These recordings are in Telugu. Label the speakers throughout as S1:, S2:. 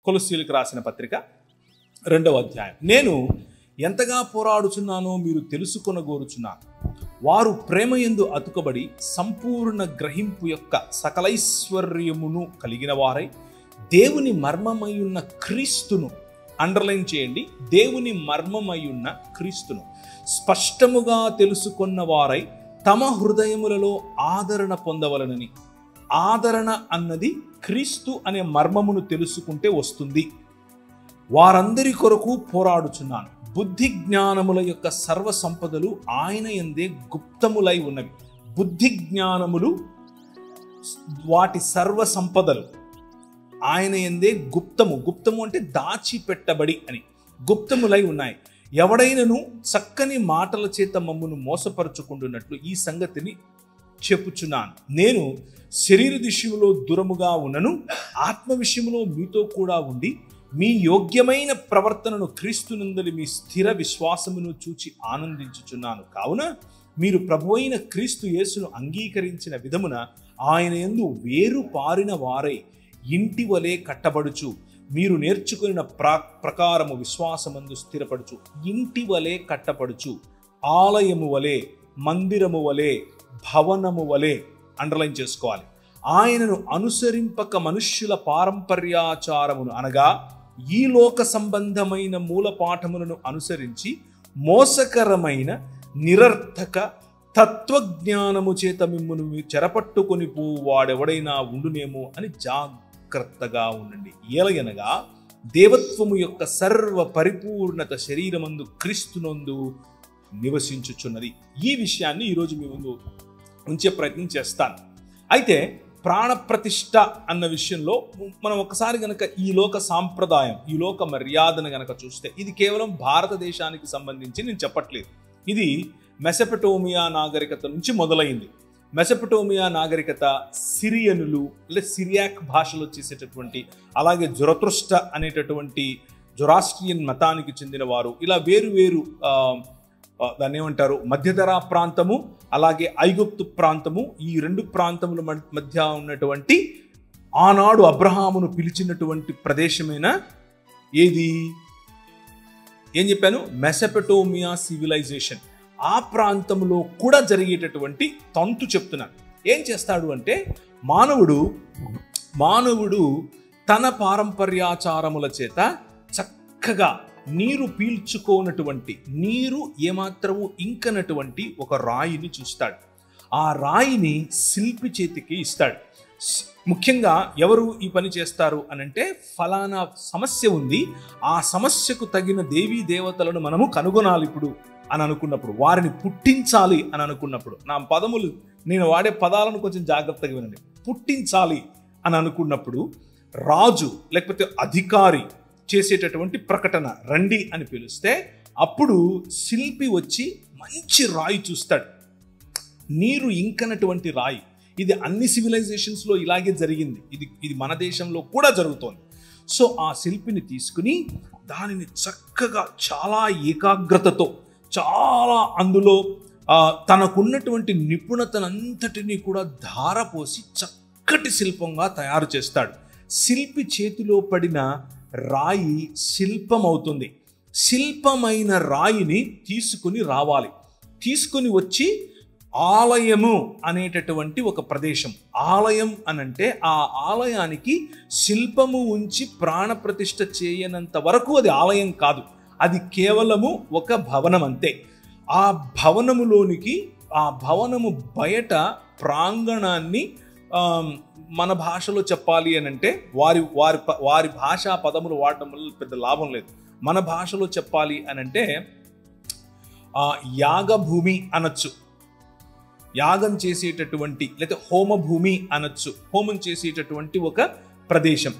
S1: కొలస్సీయులకు రాసిన పత్రిక 2వ అధ్యాయం. నేను ఎంతగా పోరాడుచున్నానో మీరు తెలుసుకొనగోరుచున్నాను. వారు ప్రేమయందు అతుకబడి సంపూర్ణ గ్రహింపు యొక్క సకలైశ్వర్యమును కలిగిన వారై దేవుని మర్మమయ్యున్న క్రీస్తును, అండర్లైన్ చేయండి, దేవుని మర్మమయ్యున్న క్రీస్తును స్పష్టముగా తెలుసుకున్న వారై తమ హృదయములలో ఆదరణ పొందవలనని. ఆదరణ అన్నది క్రీస్తు అనే మర్మమును తెలుసుకుంటే వస్తుంది. వారందరి కొరకు పోరాడుచున్నాను. బుద్ధి జ్ఞానముల యొక్క సర్వ సంపదలు ఆయన యందే గుప్తములై ఉన్నవి. బుద్ధి జ్ఞానములు, వాటి సర్వ సంపదలు ఆయన యందే గుప్తము. గుప్తము అంటే దాచిపెట్టబడి అని, గుప్తములై ఉన్నాయి. ఎవడైనను చక్కని మాటల చేత మమ్మును మోసపరుచుకుంటున్నట్లు ఈ సంగతిని చెప్పుచున్నాను. నేను శరీర విషయంలో దూరముగా ఉన్నను, ఆత్మ విషయంలో మీతో కూడా ఉండి మీ యోగ్యమైన ప్రవర్తనను క్రీస్తునందలి మీ స్థిర విశ్వాసమును చూచి ఆనందించుచున్నాను. కావున మీరు ప్రభువైన క్రీస్తు యేసును అంగీకరించిన విధమున ఆయన యందు వేరు పారిన వారై ఇంటి వలె కట్టబడుచు మీరు నేర్చుకున్న ప్రకారము విశ్వాసమందు స్థిరపడుచు. ఇంటి వలె కట్టపడుచు, ఆలయము వలె, మందిరము వలె, భవనము వలె, అండర్లైన్ చేసుకోవాలి. ఆయనను అనుసరింపక మనుష్యుల పారంపర్యాచారమును అనగా ఈ లోక సంబంధమైన మూల పాఠములను అనుసరించి మోసకరమైన నిరర్థక తత్వజ్ఞానము చేత మిమ్మును చెరపట్టుకొని వాడెవడైనా ఉండునేమో అని జాగ్రత్తగా ఉండండి. ఏలయనగా దేవత్వము యొక్క సర్వ పరిపూర్ణత శరీరమందు క్రీస్తునందు నివసించుచున్నది. ఈ విషయాన్ని ఈరోజు మీ ముందు ఉంచే ప్రయత్నం చేస్తాను. అయితే ప్రాణప్రతిష్ఠ అన్న విషయంలో మనం ఒకసారి గనక ఈ లోక సాంప్రదాయం, ఈ లోక మర్యాదను గనక చూస్తే, ఇది కేవలం భారతదేశానికి సంబంధించి నేను చెప్పట్లేదు. ఇది మెసొపొటేమియా నాగరికత నుంచి మొదలైంది. మెసొపొటేమియా నాగరికత సిరియనులు లేదా సిరియాక్ భాషలో చేసేటటువంటి, అలాగే జొరతుష్ట అనేటటువంటి జొరాస్ట్రియన్ మతానికి చెందిన వారు, ఇలా వేరు వేరు దాన్ని ఏమంటారు, మధ్యధరా ప్రాంతము అలాగే ఐగుప్తు ప్రాంతము, ఈ రెండు ప్రాంతముల మధ్య ఉన్నటువంటి ఆనాడు అబ్రహామును పిలిచినటువంటి ప్రదేశమైన ఏది ఏం చెప్పాను, మెసొపొటేమియా సివిలైజేషన్. ఆ ప్రాంతంలో కూడా జరిగేటటువంటి తంతు చెప్తున్నాను. ఏం చేస్తాడు అంటే మానవుడు తన పారంపర్యాచారముల చేత చక్కగా నీరు పీల్చుకోనటువంటి, నీరు ఏమాత్రము ఇంకనటువంటి ఒక రాయిని చూస్తాడు. ఆ రాయిని శిల్పి చేతికి ఇస్తాడు. ముఖ్యంగా ఎవరు ఈ పని చేస్తారు అనంటే, ఫలానా సమస్య ఉంది, ఆ సమస్యకు తగిన దేవీ దేవతలను మనము కనుగొనాలి ఇప్పుడు అని అనుకున్నప్పుడు, వారిని పుట్టించాలి అని అనుకున్నప్పుడు, నా పదములు నేను వాడే పదాలను కొంచెం జాగ్రత్తగా వినండి, పుట్టించాలి అని అనుకున్నప్పుడు రాజు లేకపోతే అధికారి చేసేటటువంటి ప్రకటన, రండి అని పిలిస్తే అప్పుడు శిల్పి వచ్చి మంచి రాయి చూస్తాడు, నీరు ఇంకనటువంటి రాయి. ఇది అన్ని సివిలైజేషన్స్లో ఇలాగే జరిగింది. ఇది మన దేశంలో కూడా జరుగుతోంది. సో ఆ శిల్పిని తీసుకుని దానిని చక్కగా చాలా ఏకాగ్రతతో, చాలా అందులో తనకున్నటువంటి నిపుణతనంతటినీ కూడా ధారపోసి చక్కటి శిల్పంగా తయారు చేస్తాడు. శిల్పి చేతిలో పడిన రాయి శిల్పమవుతుంది. శిల్పమైన రాయిని తీసుకుని రావాలి. తీసుకుని వచ్చి ఆలయము అనేటటువంటి ఒక ప్రదేశం, ఆలయం అనంటే ఆ ఆలయానికి శిల్పము ఉంచి ప్రాణప్రతిష్ఠ చేయనంత వరకు అది ఆలయం కాదు, అది కేవలము ఒక భవనం అంతే. ఆ భవనములోనికి, ఆ భవనము బయట ప్రాంగణాన్ని మన భాషలో చెప్పాలి అని అంటే, వారి భాషా పదములు వాడటం వల్ల పెద్ద లాభం లేదు. మన భాషలో చెప్పాలి అని అంటే యాగభూమి అనొచ్చు, యాగం చేసేటటువంటి, లేదా హోమభూమి అనొచ్చు, హోమం చేసేటటువంటి ఒక ప్రదేశం.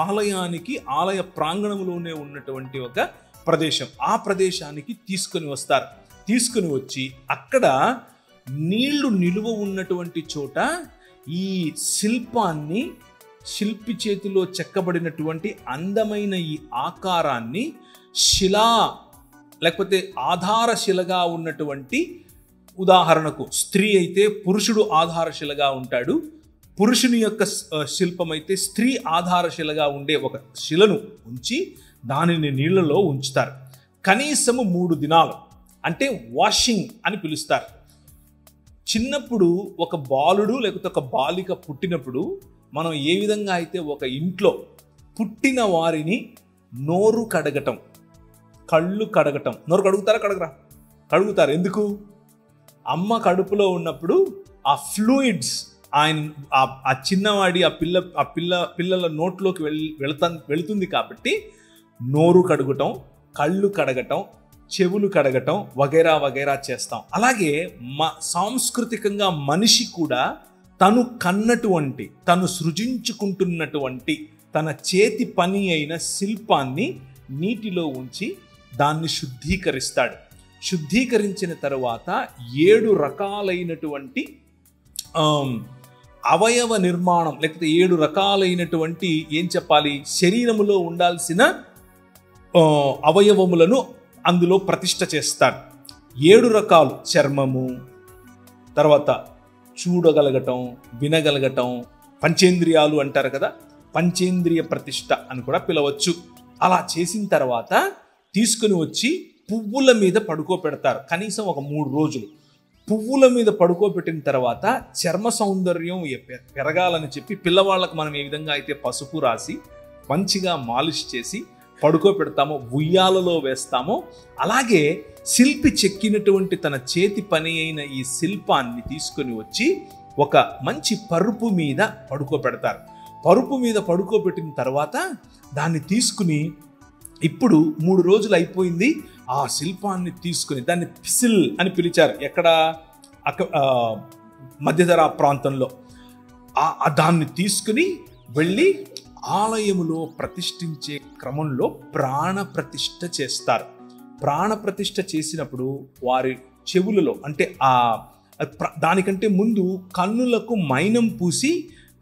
S1: ఆలయానికి ఆలయ ప్రాంగణంలోనే ఉన్నటువంటి ఒక ప్రదేశం. ఆ ప్రదేశానికి తీసుకొని వస్తారు. తీసుకుని వచ్చి అక్కడ నీళ్లు నిలువ ఉన్నటువంటి చోట ఈ శిల్పాన్ని, శిల్పి చేతిలో చెక్కబడినటువంటి అందమైన ఈ ఆకారాన్ని శిలా లేకపోతే ఆధారశిలగా ఉన్నటువంటి, ఉదాహరణకు స్త్రీ అయితే పురుషుడు ఆధారశిలగా ఉంటాడు, పురుషుని యొక్క శిల్పం అయితే స్త్రీ ఆధారశిలగా ఉండే ఒక శిలను ఉంచి దానిని నీళ్లలో ఉంచుతారు. కనీసము 3 దినాలు, అంటే వాషింగ్ అని పిలుస్తారు. చిన్నప్పుడు ఒక బాలుడు లేకపోతే ఒక బాలిక పుట్టినప్పుడు మనం ఏ విధంగా అయితే ఒక ఇంట్లో పుట్టిన వారిని నోరు కడగటం, కళ్ళు కడగటం, నోరు కడుగుతారా కడగరా? కడుగుతారు. ఎందుకు? అమ్మ కడుపులో ఉన్నప్పుడు ఆ ఫ్లూయిడ్స్ ఆ చిన్నవాడి పిల్లల నోట్లోకి వెళుతుంది కాబట్టి నోరు కడుగటం, కళ్ళు కడగటం, చెవులు కడగటం వగైరా వగైరా చేస్తాం. అలాగే సాంస్కృతికంగా మనిషి కూడా తను కన్నటువంటి, తను సృజించుకుంటున్నటువంటి తన చేతి పని అయిన శిల్పాన్ని నీటిలో ఉంచి దాన్ని శుద్ధీకరిస్తాడు. శుద్ధీకరించిన తరువాత 7 రకాలైనటువంటి అవయవ నిర్మాణం, లేకపోతే 7 రకాలైనటువంటి ఏం చెప్పాలి, శరీరములో ఉండాల్సిన అవయవములను అందులో ప్రతిష్ఠ చేస్తాడు. 7 రకాలు: చర్మము, తర్వాత చూడగలగటం, వినగలగటం, పంచేంద్రియాలు అంటారు కదా, పంచేంద్రియ ప్రతిష్ఠ అని కూడా పిలవచ్చు. అలా చేసిన తర్వాత తీసుకుని వచ్చి పువ్వుల మీద పడుకోబెడతారు. కనీసం ఒక 3 రోజులు పువ్వుల మీద పడుకోబెట్టిన తర్వాత చర్మ సౌందర్యం పెరగాలని చెప్పి పిల్లవాళ్ళకు మనం ఏ విధంగా అయితే పసుపు రాసి మంచిగా మాలిష్ చేసి పడుకోబెడతామో, ఉయ్యాలలో వేస్తామో, అలాగే శిల్పి చెక్కినటువంటి తన చేతి పని అయిన ఈ శిల్పాన్ని తీసుకొని వచ్చి ఒక మంచి పరుపు మీద పడుకోబెడతారు. పరుపు మీద పడుకోబెట్టిన తర్వాత దాన్ని తీసుకుని, ఇప్పుడు 3 రోజులు అయిపోయింది, ఆ శిల్పాన్ని తీసుకుని దాన్ని పిసిల్ అని పిలిచారు. ఎక్కడ? మధ్యధరా ప్రాంతంలో. దాన్ని తీసుకుని వెళ్ళి ఆలయములో ప్రతిష్ఠించే క్రమంలో ప్రాణ ప్రతిష్ఠ చేస్తారు. ప్రాణ ప్రతిష్ఠ చేసినప్పుడు వారి చెవులలో, అంటే దానికంటే ముందు కన్నులకు మైనం పూసి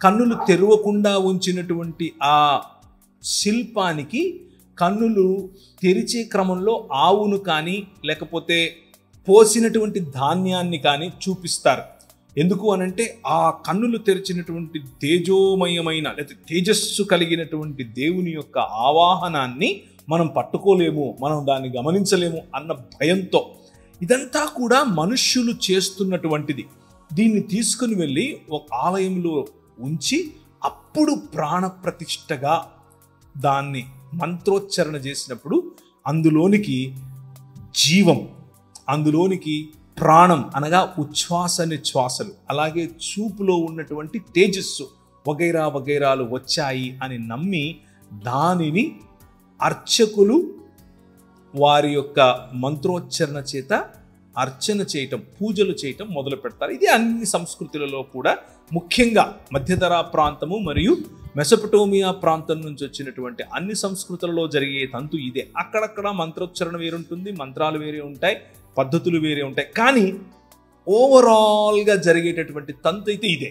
S1: కన్నులు తెరవకుండా ఉంచినటువంటి ఆ శిల్పానికి కన్నులు తెరిచే క్రమంలో ఆవును కానీ లేకపోతే పోసినటువంటి ధాన్యాన్ని కానీ చూపిస్తారు. ఎందుకు అనంటే ఆ కన్నులు తెరిచినటువంటి తేజోమయమైన లేదా తేజస్సు కలిగినటువంటి దేవుని యొక్క ఆవాహనాన్ని మనం పట్టుకోలేము, మనం దాన్ని గమనించలేము అన్న భయంతో. ఇదంతా కూడా మనుష్యులు చేస్తున్నటువంటిది. దీన్ని తీసుకుని వెళ్ళి ఒక ఆలయంలో ఉంచి అప్పుడు ప్రాణప్రతిష్ఠగా దాన్ని మంత్రోచ్చరణ చేసినప్పుడు అందులోనికి జీవం, అందులోనికి ప్రాణం అనగా ఉచ్ఛ్వాస నిశ్వాసలు, అలాగే చూపులో ఉన్నటువంటి తేజస్సు వగైరా వగైరాలు వచ్చాయి అని నమ్మి దానిని అర్చకులు వారి యొక్క మంత్రోచ్చరణ చేత అర్చన చేయటం, పూజలు చేయటం మొదలు పెడతారు. ఇది అన్ని సంస్కృతులలో కూడా, ముఖ్యంగా మధ్యధరా ప్రాంతము మరియు మెసొపటోమియా ప్రాంతం నుంచి వచ్చినటువంటి అన్ని సంస్కృతులలో జరిగే తంతు ఇదే. అక్కడక్కడ మంత్రోచ్చరణ వేరుంటుంది, మంత్రాలు వేరే ఉంటాయి, పద్ధతులు వేరే ఉంటాయి, కానీ ఓవరాల్గా జరిగేటటువంటి తంతు అయితే ఇదే.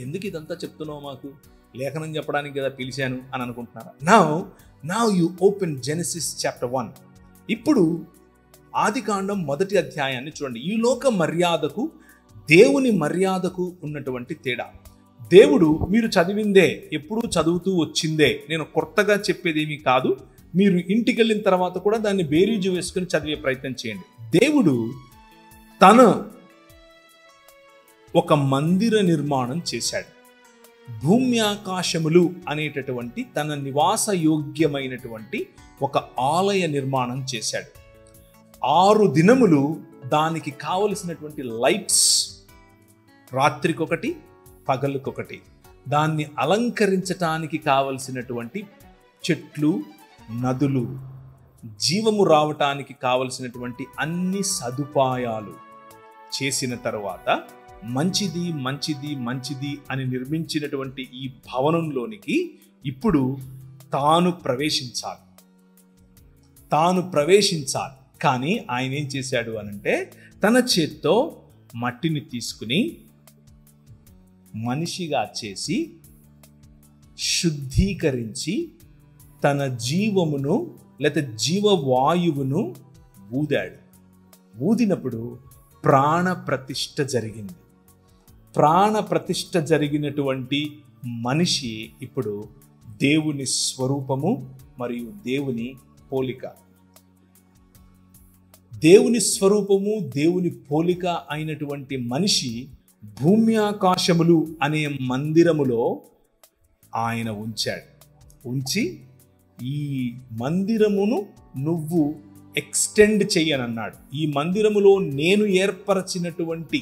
S1: ఎందుకు ఇదంతా చెప్తున్నావు? మాకు లేఖనం చెప్పడానికి కదా పిలిచాను అని అనుకుంటున్నారా? Now you open Genesis chapter 1. ఇప్పుడు ఆదికాండం 1వ అధ్యాయాన్ని చూడండి. ఈ లోక మర్యాదకు దేవుని మర్యాదకు ఉన్నటువంటి తేడా. దేవుడు, మీరు చదివిందే, ఎప్పుడూ చదువుతూ వచ్చిందే, నేను కొత్తగా చెప్పేదేమీ కాదు, మీరు ఇంటికి వెళ్ళిన తర్వాత కూడా దాన్ని బేరీజు వేసుకుని చదివే ప్రయత్నం చేయండి. దేవుడు తను ఒక మందిర నిర్మాణం చేశాడు. భూమి ఆకాశములు అనేటటువంటి తన నివాస యోగ్యమైనటువంటి ఒక ఆలయ నిర్మాణం చేశాడు. 6 దినములు దానికి కావలసినటువంటి లైట్స్, రాత్రికొకటి పగలుకొకటి, దాన్ని అలంకరించటానికి కావలసినటువంటి చెట్లు, నదులు, జీవము రావటానికి కావలసినటువంటి అన్ని సదుపాయాలు చేసిన తరువాత మంచిది మంచిది మంచిది అని నిర్మించినటువంటి ఈ భవనంలోనికి ఇప్పుడు తాను ప్రవేశించాలి. కానీ ఆయన ఏం చేశాడు అనంటే, తన చేత్తో మట్టిని తీసుకుని మనిషిగా చేసి శుద్ధీకరించి తన జీవమును లేదా జీవవాయువును ఊదాడు. ఊదినప్పుడు ప్రాణ ప్రతిష్ఠ జరిగింది. ప్రాణ ప్రతిష్ఠ జరిగినటువంటి మనిషి ఇప్పుడు దేవుని స్వరూపము మరియు దేవుని పోలిక. దేవుని స్వరూపము దేవుని పోలిక అయినటువంటి మనిషి భూమి ఆకాశములు అనే మందిరములో ఆయన ఉంచి ఈ మందిరమును నువ్వు ఎక్స్టెండ్ చెయ్యనన్నాడు. ఈ మందిరములో నేను ఏర్పరచినటువంటి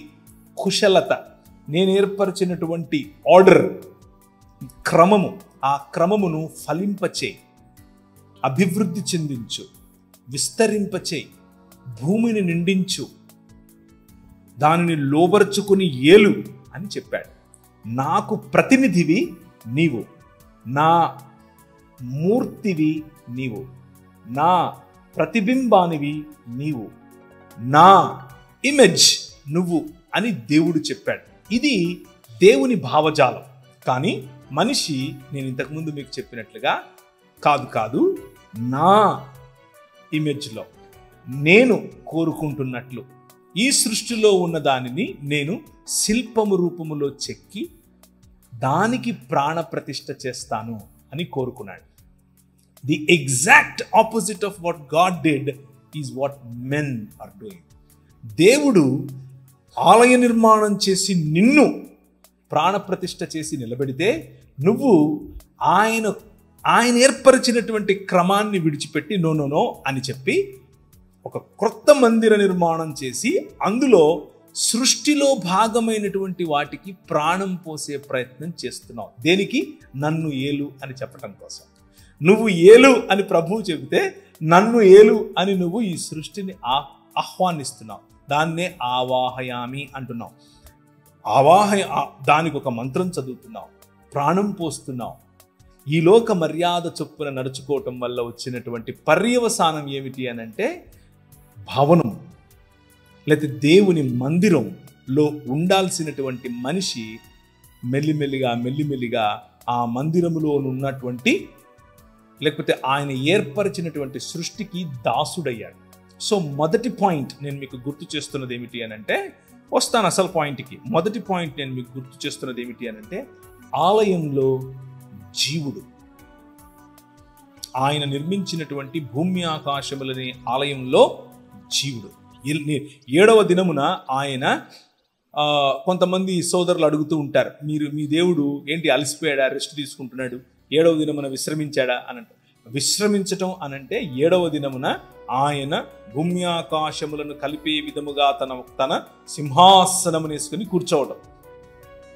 S1: కుశలత, నేను ఏర్పరచినటువంటి ఆర్డర్, క్రమము, ఆ క్రమమును ఫలింపచే, అభివృద్ధి చెందించు, విస్తరింపచే, భూమిని నిండించు, దానిని లోబర్చుకుని ఏలు అని చెప్పాడు. నాకు ప్రతినిధివి నీవు, నా మూర్తివి నీవు, నా ప్రతిబింబానివి నీవు, నా ఇమేజ్ నువ్వు అని దేవుడు చెప్పాడు. ఇది దేవుని భావజాలం. కానీ మనిషి, నేను ఇంతకుముందు మీకు చెప్పినట్లుగా కాదు, నా ఇమేజ్లో నేను కోరుకుంటున్నట్లు ఈ సృష్టిలో ఉన్న దానిని నేను శిల్పము రూపములో చెక్కి దానికి ప్రాణ ప్రతిష్ఠ చేస్తాను అని కోరుకున్నాడు. The exact opposite of what God did is what men are doing. దేవుడు ఆలయ నిర్మాణం చేసి నిన్ను ప్రాణ ప్రతిష్ఠ చేసి నిలబెడితే నువ్వు ఆయన ఏర్పరిచినటువంటి క్రమాన్ని విడిచిపెట్టి నో అని చెప్పి ఒక క్రొత్త మందిర నిర్మాణం చేసి అందులో సృష్టిలో భాగమైనటువంటి వాటికి ప్రాణం పోసే ప్రయత్నం చేస్తున్నావు. దేనికి? నన్ను ఏలు అని చెప్పటం కోసం. నువ్వు ఏలు అని ప్రభువు చెబితే నన్ను ఏలు అని నువ్వు ఈ సృష్టిని ఆహ్వానిస్తున్నావు. దాన్నే ఆవాహయామి అంటున్నావు. దానికి ఒక మంత్రం చదువుతున్నావు, ప్రాణం పోస్తున్నావు. ఈ లోక మర్యాద చొప్పున నడుచుకోవటం వల్ల వచ్చినటువంటి పర్యవసానం ఏమిటి అని అంటే, భవనం లేకపోతే దేవుని మందిరంలో ఉండాల్సినటువంటి మనిషి మెల్లిమెల్లిగా ఆ మందిరములో ఉన్నటువంటి లేకపోతే ఆయన ఏర్పరిచినటువంటి సృష్టికి దాసుడయ్యాడు. సో మొదటి పాయింట్ నేను మీకు గుర్తు చేస్తున్నది ఏమిటి అని అంటే, వస్తాను అసలు పాయింట్కి. మొదటి పాయింట్ నేను మీకు గుర్తు చేస్తున్నది ఏమిటి అని అంటే, ఆలయంలో జీవుడు, ఆయన నిర్మించినటువంటి భూమి ఆకాశములనే ఆలయంలో జీవుడు. 7వ దినమున ఆయన కొంతమంది సోదరులు అడుగుతూ ఉంటారు, మీ దేవుడు ఏంటి అలసిపోయాడా, రెస్ట్ తీసుకుంటున్నాడు, 7వ దినమున విశ్రమించాడా అని అంటారు. విశ్రమించటం అనంటే 7వ దినమున ఆయన భూమి ఆకాశములను కలిపే విధముగా తన సింహాసనమును వేసుకుని కూర్చోవడం.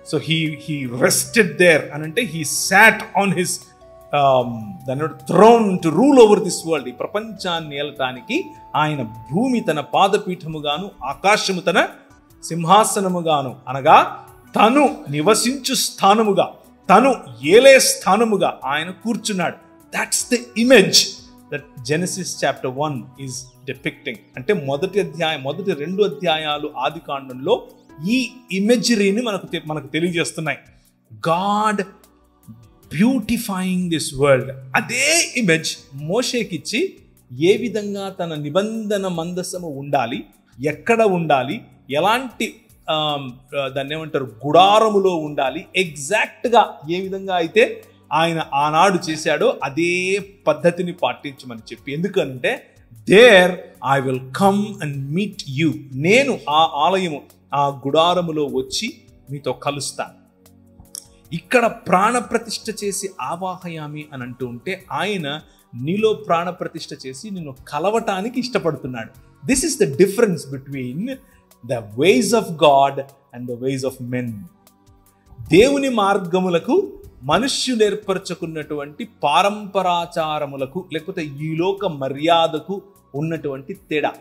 S1: సో హీ రెస్టెడ్ దేర్ అనంటే he sat on his throne to rule over this world. ఈ ప్రపంచాన్ని ఏలటానికి ఆయన భూమి తన పాదపీఠముగాను ఆకాశము తన సింహాసనముగాను, అనగా తను నివసించు స్థానముగా, తను ఏలే స్థానముగా ఆయన కూర్చున్నాడు. That's the image that Genesis chapter 1 is depicting. అంటే మొదటి 2 అధ్యాయాలు ఆది కాండంలో ఈ ఇమేజరీని మనకు తెలియజేస్తున్నాయి. God beautifying this world. అదే ఇమేజ్ మోషేకిచ్చి ఏ విధంగా తన నిబంధన మందసము ఉండాలి, ఎక్కడ ఉండాలి, ఎలాంటి దాన్ని ఏమంటారు గుడారములో ఉండాలి, ఎగ్జాక్ట్గా ఏ విధంగా అయితే ఆయన ఆనాడు చేశాడో అదే పద్ధతిని పాటించమని చెప్పి. ఎందుకంటే there I will come and meet you, నేను ఆ ఆలయము ఆ గుడారములో వచ్చి మీతో కలుస్తాను. ఇక్కడ ప్రాణ ప్రతిష్ఠ చేసి ఆవాహయామి అని అంటూ ఉంటే ఆయన నీలో ప్రాణ ప్రతిష్ఠ చేసి నిన్ను కలవటానికి ఇష్టపడుతున్నాడు. This is the difference between the ways of God and the ways of men. దేవుని మార్గములకు మనుష్యులు ఏర్పరచుకున్నటువంటి పారంపరాచారములకు లేకపోతే ఈ లోక మర్యాదకు ఉన్నటువంటి తేడా.